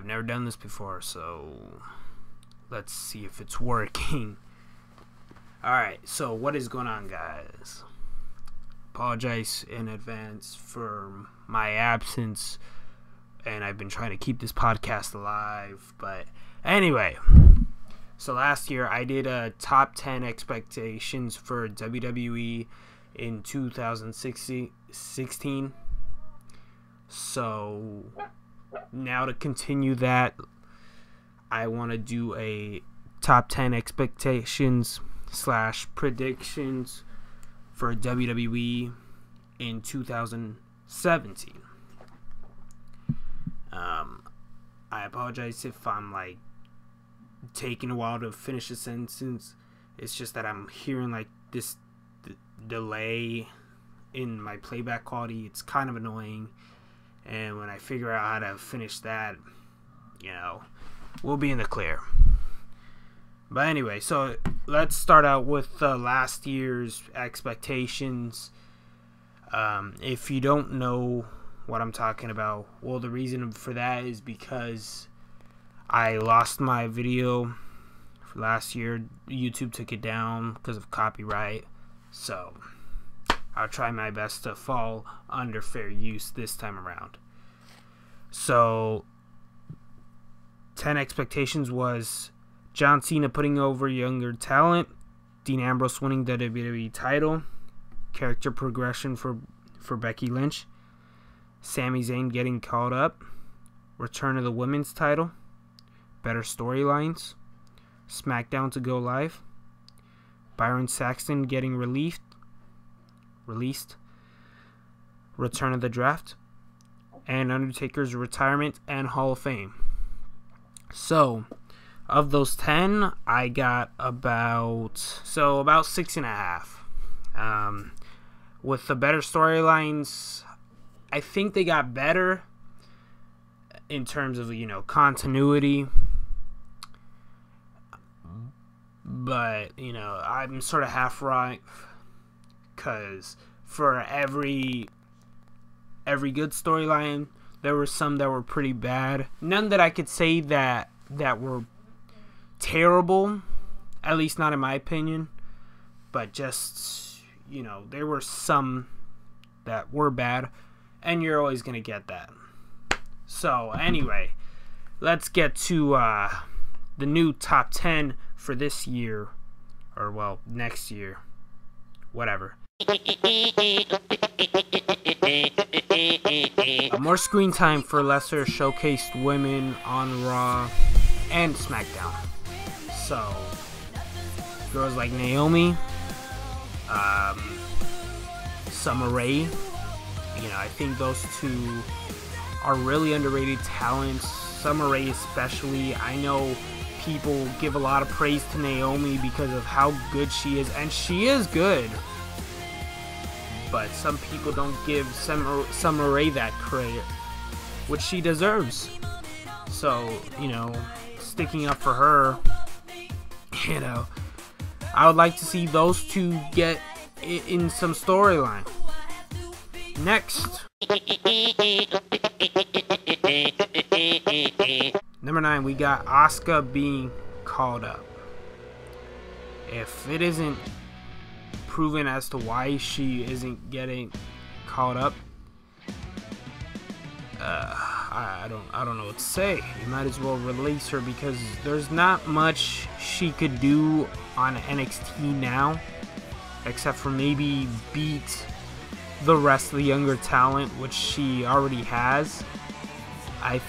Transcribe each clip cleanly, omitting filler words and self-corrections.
I've never done this before, so let's see if it's working. Alright, so what is going on, guys? Apologize in advance for my absence, and I've been trying to keep this podcast alive, but anyway, so last year I did a top 10 expectations for WWE in 2016. So now to continue that, I want to do a top 10 expectations / predictions for WWE in 2017. I apologize if I'm like taking a while to finish a sentence. It's just that I'm hearing like this delay in my playback quality. It's kind of annoying, and when I figure out how to finish that, we'll be in the clear. But anyway, so let's start out with last year's expectations. If you don't know what I'm talking about, well, the reason for that is because I lost my video for last year. YouTube took it down because of copyright. So I'll try my best to fall under fair use this time around. So 10 expectations was John Cena putting over younger talent, Dean Ambrose winning the WWE title, character progression for Becky Lynch, Sami Zayn getting called up, return of the women's title, better storylines, SmackDown to go live, Byron Saxton getting released, return of the draft, and Undertaker's retirement and Hall of Fame. So of those 10, I got about 6.5. With the better storylines, I think they got better in terms of continuity, but I'm sort of half right, because for every good storyline, there were some that were pretty bad. None that I could say that were terrible, at least not in my opinion, but just there were some that were bad, and you're always gonna get that. So anyway, let's get to the new top 10 for this year, or well, next year, whatever. More screen time for lesser showcased women on Raw and SmackDown. So girls like Naomi, Summer Rae, I think those two are really underrated talents. Summer Rae especially. I know people give a lot of praise to Naomi because of how good she is, and she is good, but some people don't give Summer Rae that credit, which she deserves. So, sticking up for her, I would like to see those two get in some storyline. Next, number 9, we got Asuka being called up. If it isn't proven as to why she isn't getting called up, I don't know what to say. You might as well release her, because there's not much she could do on NXT now, except for maybe beat the rest of the younger talent, which she already has. I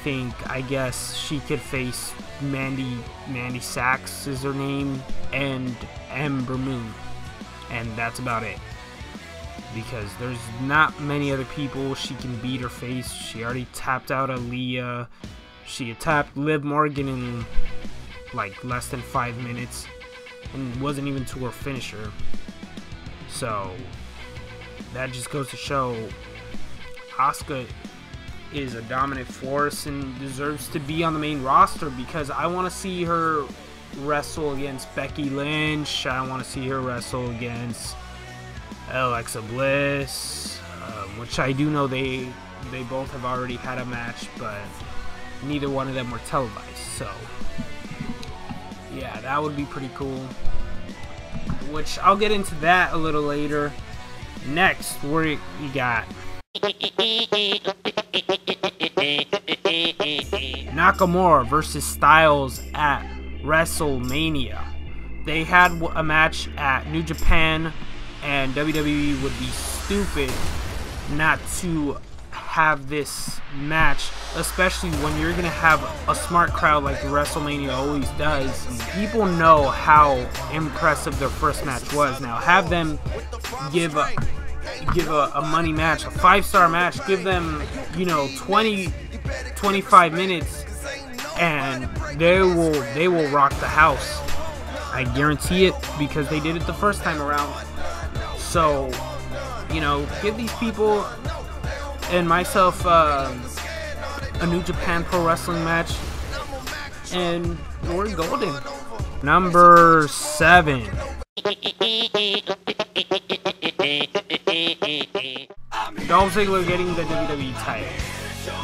guess she could face Mandy Sachs is her name, and Ember Moon, and that's about it, because there's not many other people she can beat or face. She already tapped out Aaliyah. She tapped Liv Morgan in like less than 5 minutes, and wasn't even to her finisher. So that just goes to show Asuka is a dominant force and deserves to be on the main roster, because I want to see her wrestle against Becky Lynch. I want to see her wrestle against Alexa Bliss, which I do know they both have already had a match, but neither one of them were televised. So yeah, that would be pretty cool. Which I'll get into that a little later. Next, where you got Nakamura versus Styles at WrestleMania. They had a match at New Japan, and WWE would be stupid not to have this match, especially when you're gonna have a smart crowd like WrestleMania always does. People know how impressive their first match was. Now have them give a money match, a 5-star match, give them, you know, 20-25 minutes, and they will rock the house. I guarantee it, because they did it the first time around. So, you know, give these people and myself a New Japan Pro Wrestling match, and we're golden. Number 7. Dolph Ziggler getting the WWE title.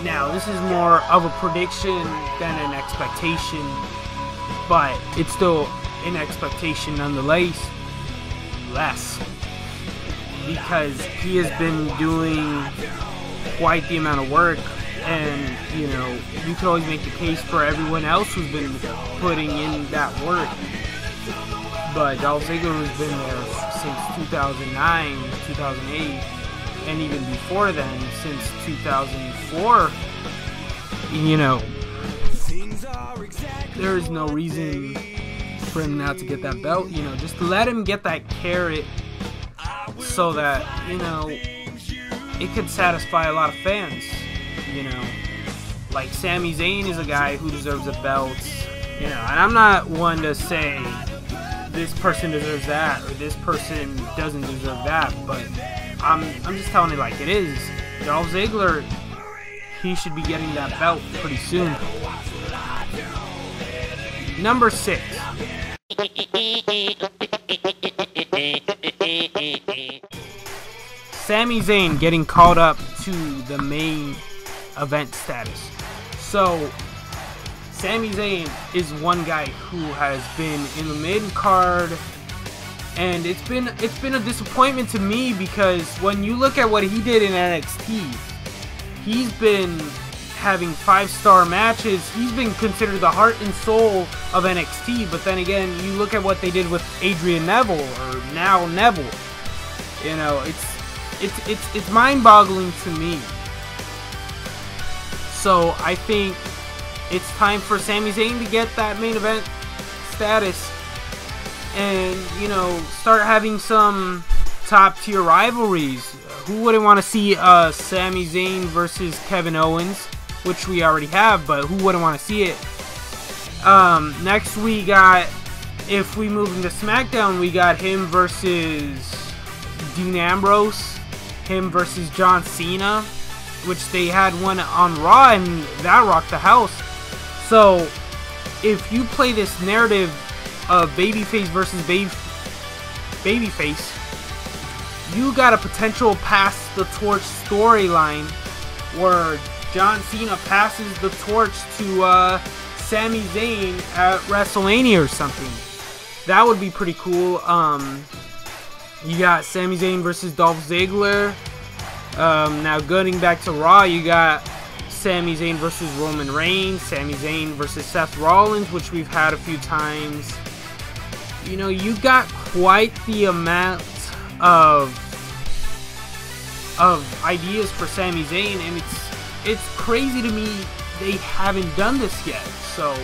Now, this is more of a prediction than an expectation, but it's still an expectation nonetheless, because he has been doing quite the amount of work, and you know, you could always make the case for everyone else who's been putting in that work. But Dolph Ziggler has been there since 2009, 2008, and even before then, since 2004. You know, there is no reason for him not to get that belt. You know, just let him get that carrot, so that, you know, it could satisfy a lot of fans. You know, like Sami Zayn is a guy who deserves a belt. You know, and I'm not one to say this person deserves that or this person doesn't deserve that, but I'm just telling it like it is. Dolph Ziggler, he should be getting that belt pretty soon. Number 6. Sami Zayn getting called up to the main event status. So Sami Zayn is one guy who has been in the mid card, and it's been a disappointment to me, because when you look at what he did in NXT, he's been having 5-star matches. He's been considered the heart and soul of NXT, but then again, you look at what they did with Adrian Neville, or now Neville. You know, it's mind-boggling to me. So I think it's time for Sami Zayn to get that main event status, and, you know, start having some top-tier rivalries. Who wouldn't want to see Sami Zayn versus Kevin Owens, which we already have, but who wouldn't want to see it? Next we got, if we move into SmackDown, we got him versus Dean Ambrose, him versus John Cena, which they had one on Raw, and that rocked the house. So if you play this narrative of babyface versus babyface, you got a potential pass the torch storyline where John Cena passes the torch to Sami Zayn at WrestleMania or something. That would be pretty cool. You got Sami Zayn versus Dolph Ziggler. Now getting back to Raw, you got Sami Zayn versus Roman Reigns, Sami Zayn versus Seth Rollins, which we've had a few times. You know, you got quite the amount of ideas for Sami Zayn, and it's crazy to me they haven't done this yet. So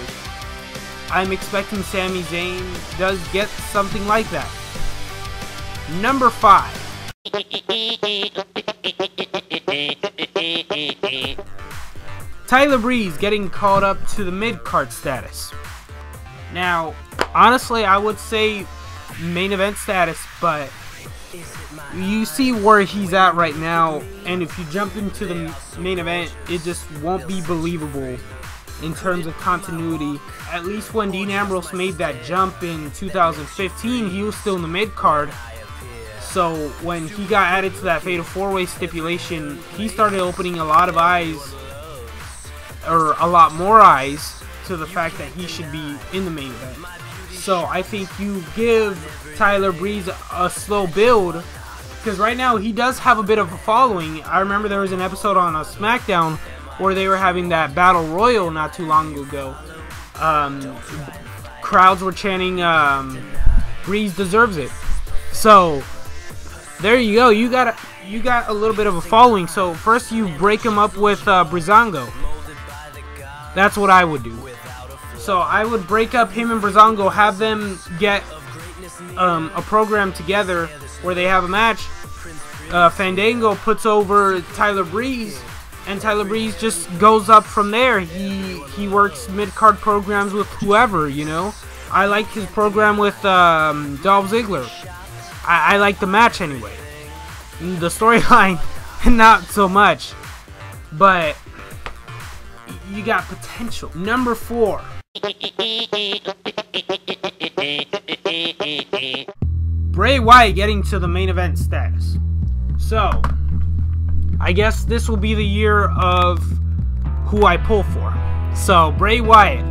I'm expecting Sami Zayn does get something like that. Number 5. Tyler Breeze getting called up to the mid-card status. Now, honestly, I would say main event status, but you see where he's at right now, and if you jump into the main event, it just won't be believable in terms of continuity. At least when Dean Ambrose made that jump in 2015, he was still in the mid-card. So when he got added to that Fatal 4-Way stipulation, he started opening a lot of eyes or a lot more eyes to the fact that he should be in the main event. So I think you give Tyler Breeze a slow build, because right now he does have a bit of a following. I remember there was an episode on a SmackDown where they were having that Battle Royal not too long ago. Crowds were chanting, Breeze deserves it. So there you go. You got a little bit of a following. So first you break him up with Breezango. That's what I would do. So I would break up him and Breezango, have them get a program together where they have a match. Fandango puts over Tyler Breeze, and Tyler Breeze just goes up from there. He works mid-card programs with whoever, you know. I like his program with Dolph Ziggler. I like the match anyway. The storyline, not so much. But you got potential. Number 4. Bray Wyatt getting to the main event status. So, I guess this will be the year of who I pull for. So, Bray Wyatt.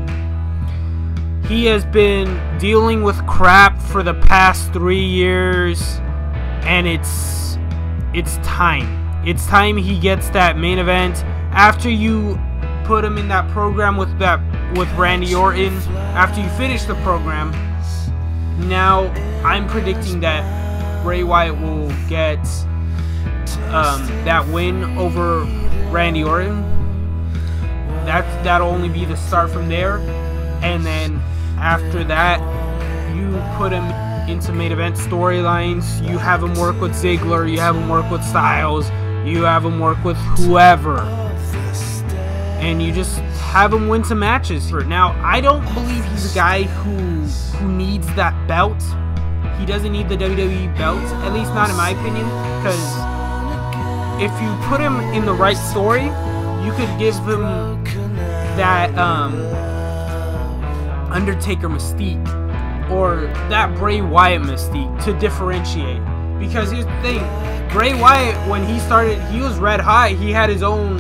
He has been dealing with crap for the past 3 years, and it's time. It's time he gets that main event. After you put him in that program with Randy Orton, after you finish the program, now I'm predicting that Bray Wyatt will get that win over Randy Orton. That'll only be the start from there, and then after that, you put him into main event storylines. You have him work with Ziggler, you have him work with Styles, you have him work with whoever, and you just have him win some matches. Now, I don't believe he's a guy who needs that belt. He doesn't need the WWE belt, at least not in my opinion, because if you put him in the right story, you could give him that Undertaker mystique, or that Bray Wyatt mystique to differentiate. Because here's the thing, Bray Wyatt, when he started, he was red hot. He had his own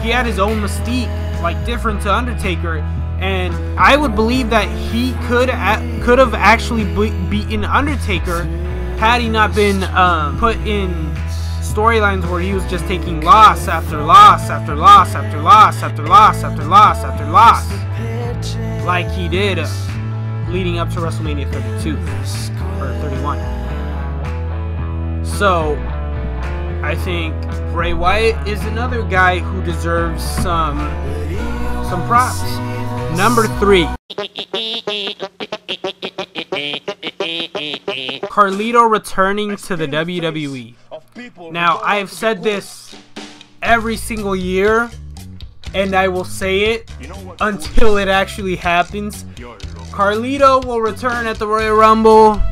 mystique, like different to Undertaker, and I would believe that he could have actually beaten Undertaker had he not been put in storylines where he was just taking loss after loss after loss after loss after loss after loss after loss, like he did leading up to WrestleMania 32 or 31. So I think Bray Wyatt is another guy who deserves some props. Number 3. Carlito returning to the WWE. Now, I have said this every single year, and I will say it until it actually happens. Carlito will return at the Royal Rumble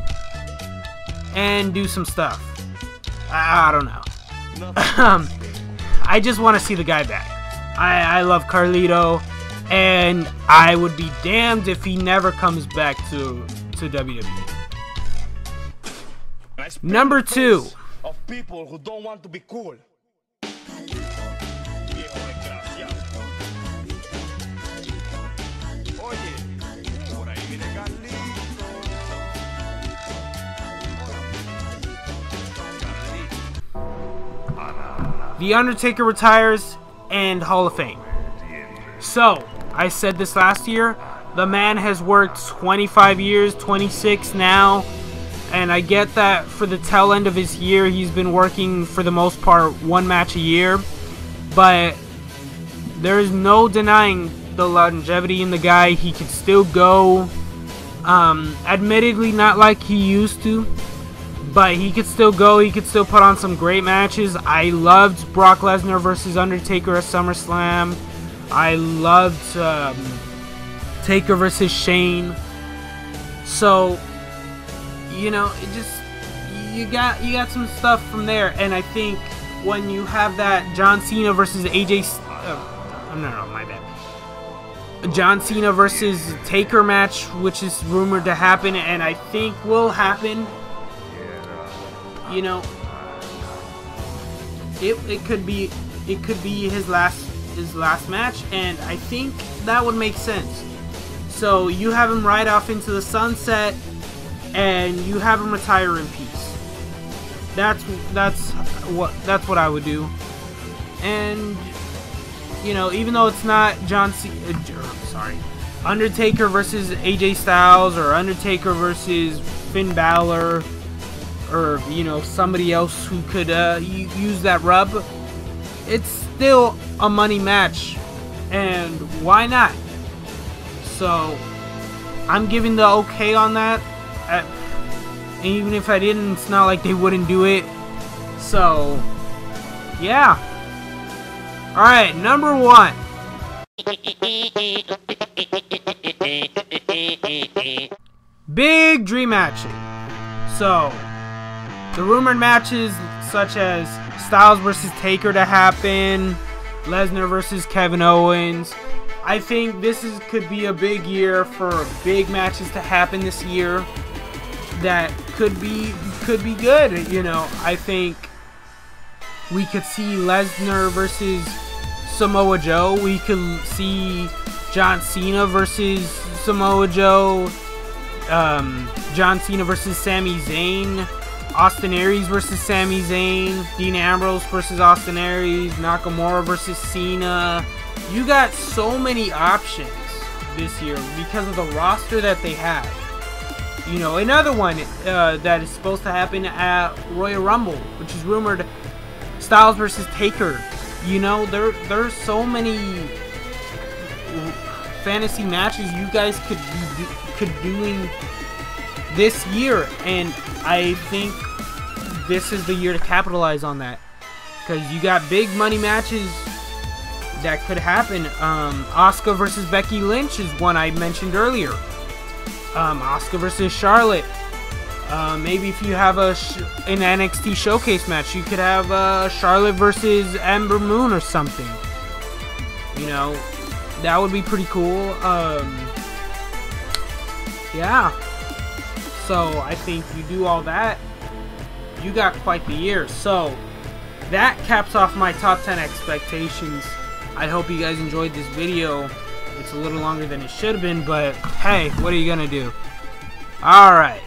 and do some stuff. I don't know. I just want to see the guy back. I love Carlito, and I would be damned if he never comes back to WWE. Number 2. Of people who don't want to be cool. The Undertaker retires and Hall of Fame. So, I said this last year, the man has worked 25 years, 26 now, and I get that for the tail end of his year, he's been working for the most part 1 match a year, but there is no denying the longevity in the guy. He can still go, admittedly not like he used to, but he could still go. He could still put on some great matches. I loved Brock Lesnar versus Undertaker at SummerSlam. I loved Taker versus Shane. So, you know, it just, you got some stuff from there. And I think when you have that John Cena versus John Cena versus Taker match, which is rumored to happen, and I think will happen, you know, it could be his last his last match, and I think that would make sense. So you have him ride off into the sunset, and you have him retire in peace. That's what I would do. And you know, even though it's not Undertaker versus AJ Styles, or Undertaker versus Finn Balor, or you know, somebody else who could use that rub, it's still a money match, and why not? So I'm giving the okay on that. And even if I didn't, it's not like they wouldn't do it. So yeah. Alright, number 1. Big dream matches. So the rumored matches such as Styles versus Taker to happen, Lesnar versus Kevin Owens. I think this could be a big year for big matches to happen this year that could be good. You know, I think we could see Lesnar versus Samoa Joe. We could see John Cena versus Samoa Joe. John Cena versus Sami Zayn. Austin Aries versus Sami Zayn. Dean Ambrose versus Austin Aries. Nakamura versus Cena. You got so many options this year because of the roster that they have. You know, another one that is supposed to happen at Royal Rumble, which is rumored, Styles versus Taker. You know, there's so many fantasy matches you guys could doing this year, and I think this is the year to capitalize on that, because you got big money matches that could happen. Asuka versus Becky Lynch is one I mentioned earlier. Asuka versus Charlotte. Maybe if you have an NXT showcase match, you could have Charlotte versus Ember Moon or something. You know, that would be pretty cool. Yeah. So I think you do all that, you got quite the year. So that caps off my top 10 expectations. I hope you guys enjoyed this video. It's a little longer than it should have been, but hey, what are you gonna do? Alright.